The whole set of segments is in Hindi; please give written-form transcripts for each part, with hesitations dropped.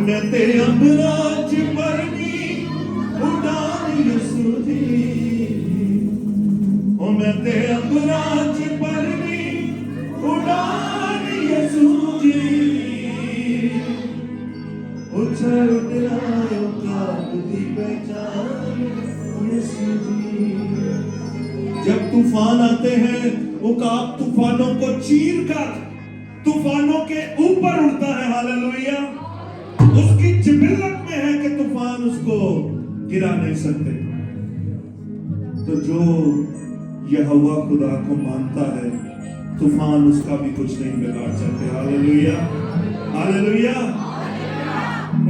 मैं ते अंबराज परनी उड़ान यसू जी ओ मैं ते अंबराज परनी उड़ान यसू जी उछल उड़ायो काब दी पहचान यसू जी। जब तूफान आते हैं उकाब तूफानों को चीर कर तूफानों के ऊपर उड़ता है। हालेलुया। उसकी जिबिल्लत में है कि तूफान उसको गिरा नहीं सकते। तो जो यहोवा खुदा को मानता है तूफान उसका भी कुछ नहीं बिगाड़ सकते। Hallelujah hallelujah.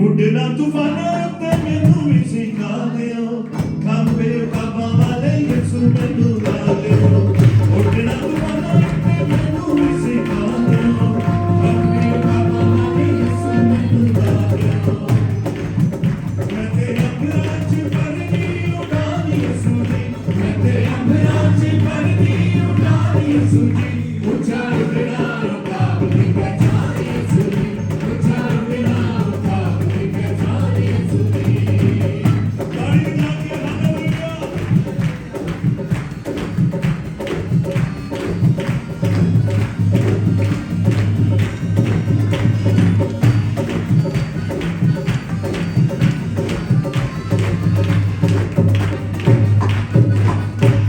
उड़ना तूफानों ते मैनू भी सिखा दियो खंबे काबा वाले यीशु मैनू ला दियो। उड़ना तूफानों ते मैनू भी सिखा दियो खंबे काबा वाले यीशु मैनू ला दियो। मैं तेरा अंबराज परनी उड़ान यीशु जी मैं तेरा अंबराज परनी उड़ान यीशु जी ऊंचा उड़ना काब दी पहचान यीशु जी ऊंचा उड़ना काब दी पहचान यीशु जी। ताली बजा के हालेलुया।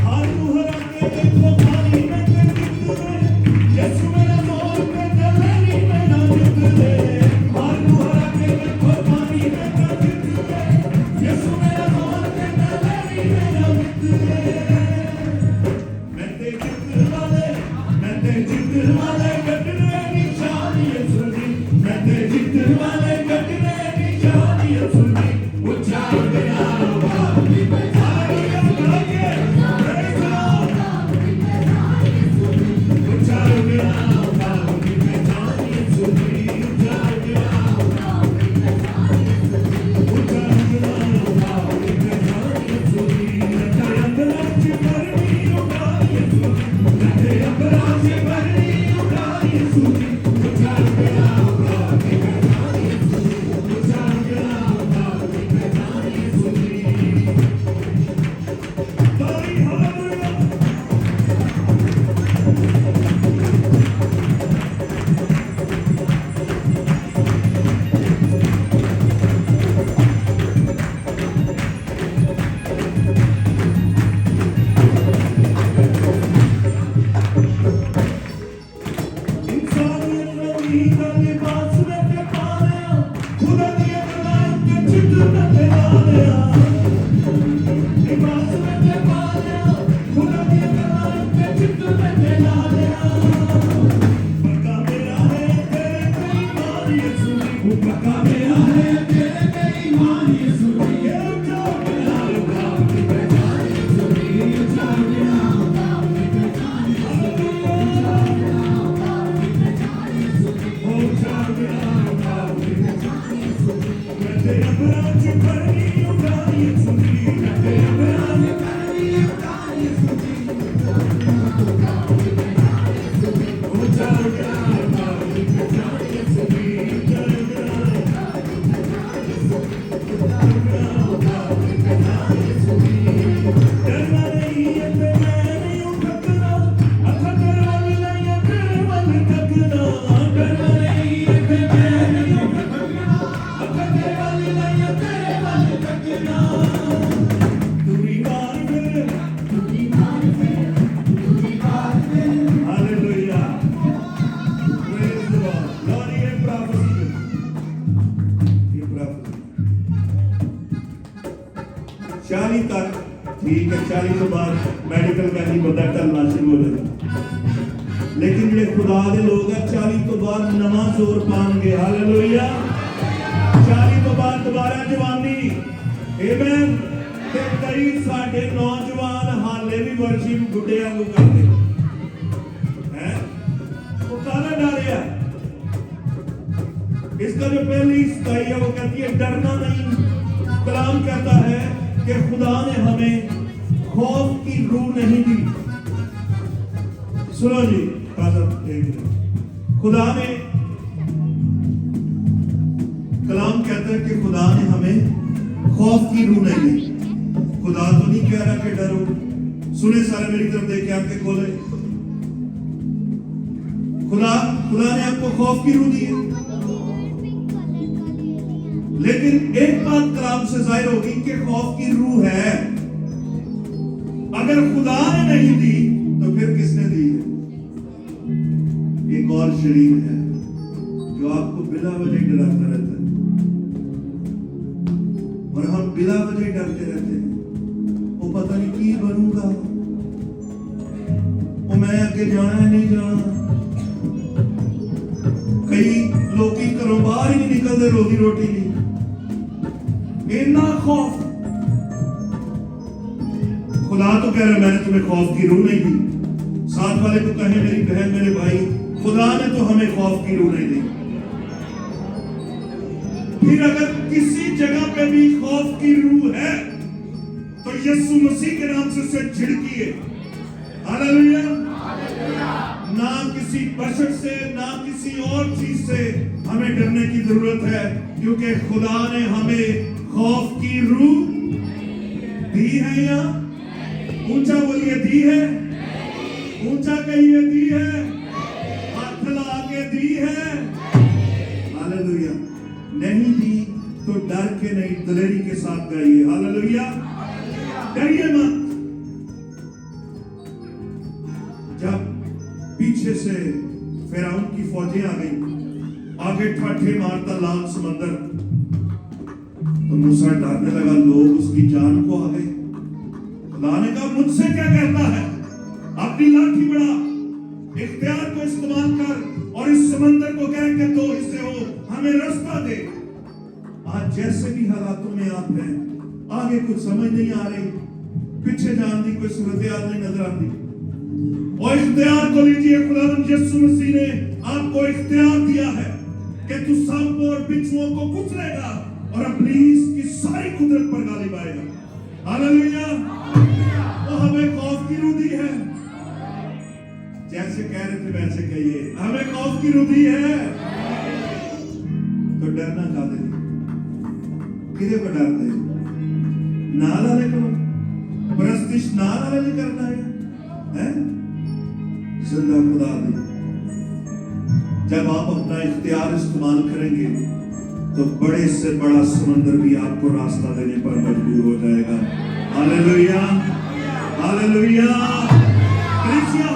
हार मुहरा के देखो पानी में ते जितने यीशु मेरा मोर पे चलनी मेरा जितने। हार मुहरा के देखो पानी में ते जितने यीशु मेरा मोर पे चलनी मेरा जितने। मैं ते जितने वाले कटने निशान यीशु जी मैं ते जितने वाले कटने निशान यीशु जी ऊंचा उड़ना काब दी पहचान यीशु जी प्रेज़ लॉर्ड। ऊंचा उड़ना काब दी पहचान यीशु जी ऊंचा उड़ना काब दी पहचान यीशु जी ऊंचा उड़ना काब दी पहचान यीशु जी। मैं तेरे अंबराज परनी उड़ान यीशु जी मैं तेरे अंबराज परनी उड़ान यीशु जी ऊंचा उड़ना काब दी पहचान यीशु जी ऊंचा उड़ना काब दी पहचान यीशु जी। ताली हालेलुया। इंसानियत में नींद लिबास में ते पाने खुदा दिए गलां के चित्र में ते लाने लिबास में ते पाने खुदा दिए गलां के चित्र में ते लाने। पक्का मेरा है तेरे पे ईमान यीशु जी पक्का मेरा है तेरे पे ईमान यीशु जी ये ऊंचा उड़ना काब दी पहचान यीशु जी ऊंचा उड़ना काब दी पहचान यीशु जी ऊंचा उड़ना काब दी पहचान यीशु जी। मैं तेरा अंबराज परनी उड़ान यीशु जी मैं तेरा अंबराज परनी उड़ान यीशु जी ऊंचा उड़ना काब दी पहचान यीशु जी ऊंचा उड़ना काब दी पहचान यीशु जी। डरना नहीं है ते मैं नहीं हूं थकना अथा तेरे वाल नहीं है तेरे वाल तकना। डरना नहीं है ते मैं नहीं हूं थकना अथा तेरे वाल नहीं है तेरे वाल तकना। तू ही मार फिर hallelujah praise the Lord. Lord ये prophecy 40 तक ठीक है 40 तो बाद मेडिकल का नहीं बंदा चलना शुरू हो जाता लेकिन ਜਿਹੜੇ खुदा ਦੇ लोग है 40 तो बाद नवा जोर पाएंगे। हालेलुया 40 तो बाद दोबारा जवानी आमेन। ते कई साडे नौजवान हाले भी वर्शिप बुढ़े वांगू करते हैं वो काला डरिया। इसका जो पहली सताई है वो कहती है डरना नहीं। कलाम कहता है कि खुदा ने हमें खौफ की रूह नहीं दी। सुनो जी खुदा ने कलाम कहता है कि खुदा ने हमें खौफ की रूह नहीं दी। खुदा तो नहीं कह रहा कि डरो। सुने सारे मेरी तरफ देख के आंखें खोले। खुदा ने आपको खौफ की रूह दी है, लेकिन एक बात कलाम से जाहिर होगी कि खौफ की रूह है। अगर खुदा ने नहीं दी तो फिर किसने दी है? एक और शरीर है जो आपको बिला वजह डराता रहता है, और हम बिला वजह डरते रहते हैं। वो पता नहीं की बनूंगा, वो मैं आगे जाना है नहीं जाना। कई लोग घरों बाहर ही नहीं निकलते रोजी रोटी नहीं, इतना खौफ। खुदा तो कह रहा मैंने तुम्हें खौफ की रूह नहीं दी। साथ वाले को कहे मेरी बहन मेरे भाई, खुदा ने तो हमें खौफ की रूह नहीं दी। फिर अगर किसी जगह पे भी खौफ की रूह है तो यीशु मसीह के नाम से उसे झिड़किए। हालेलुया। ना किसी बशर से ना किसी और चीज से हमें डरने की जरूरत है, क्योंकि खुदा ने हमें खौफ की रूह दी है। या ऊंचा बोलिए दी है, ऊंचा कहिए दी है, हाथ ला के दी है। हालेलुया। नहीं दी तो डर के नहीं, दलेरी के साथ गाइए। हालेलुया। डरिए मत। जब पीछे से फिरौन की फौजें आ गई, आगे ठाठे मारता लाल समंदर, तो मूसा डरने लगा, लोग उसकी जान को आ गए। खुदा ने कहा मुझसे क्या कहता है, अपनी लाठी बढ़ा, इख्तियार को इस्तेमाल कर और इस समंदर को कह के दो हिस्से हो, हमें रास्ता दे। आज जैसे भी हालातों में आप हैं, आगे कुछ समझ नहीं आ रही, पीछे जान दी कोई सूरत हाल नहीं नजर आती, और इख्तियार को लीजिए। खुदावंद यीशु मसीह ने आपको इख्तियार दिया है कि तू सांप और बिच्छुओं को कुचलेगा और इब्लीस की सारी कुदरत पर गालिब आएगा। हालेलुया। वो हमें खौफ की रूह दी है। जैसे कह रहे थे वैसे कहिए, हमें खौफ की रूह दी है। तो डरना कादे किदे को डरते नाल वाले को, परस्तिश नाल वाले करना है? जिंदा खुदा दे। जब आप अपना इख्तियार इस्तेमाल करेंगे तो बड़े से बड़ा समंदर भी आपको रास्ता देने पर मजबूर हो जाएगा। Hallelujah, hallelujah, hallelujah.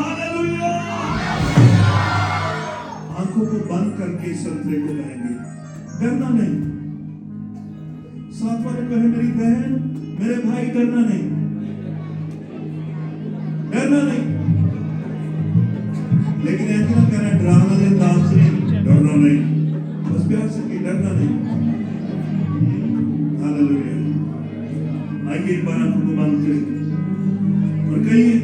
आंखों को बंद करके संतरे को कहेंगे, डरना नहीं। साथ वाले कहे मेरी बहन मेरे भाई, डरना नहीं, डरना नहीं। लेकिन ऐसे ना कहना डराना नहीं, दांत नहीं, डरना नहीं, बस प्यार से कि डरना नहीं। हालेलुया। आइए एक बार आंखों को बंद करें और कहिए,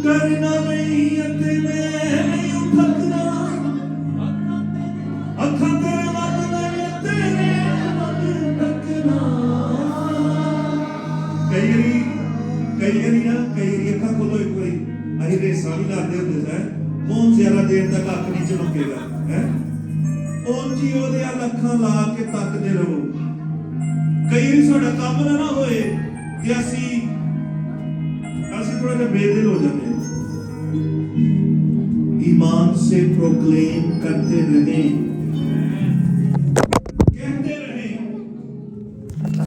डरना नहीं तेरे नहीं थकना, अखा तेरे मन नहीं तेरे मन थकना। कई अखा खोलो एक बारी, अरे रेसा भी लाते होते सर, कौन ज्यादा देर तक अख नहीं चमकेगा है? कौन जी ओदे अखा ला के तकते रहो। कई बार साडा काम ना होए कि असी थोड़ा जिहा बेदिल हो जाते हैं। ईमान से प्रोक्लेम करते रहें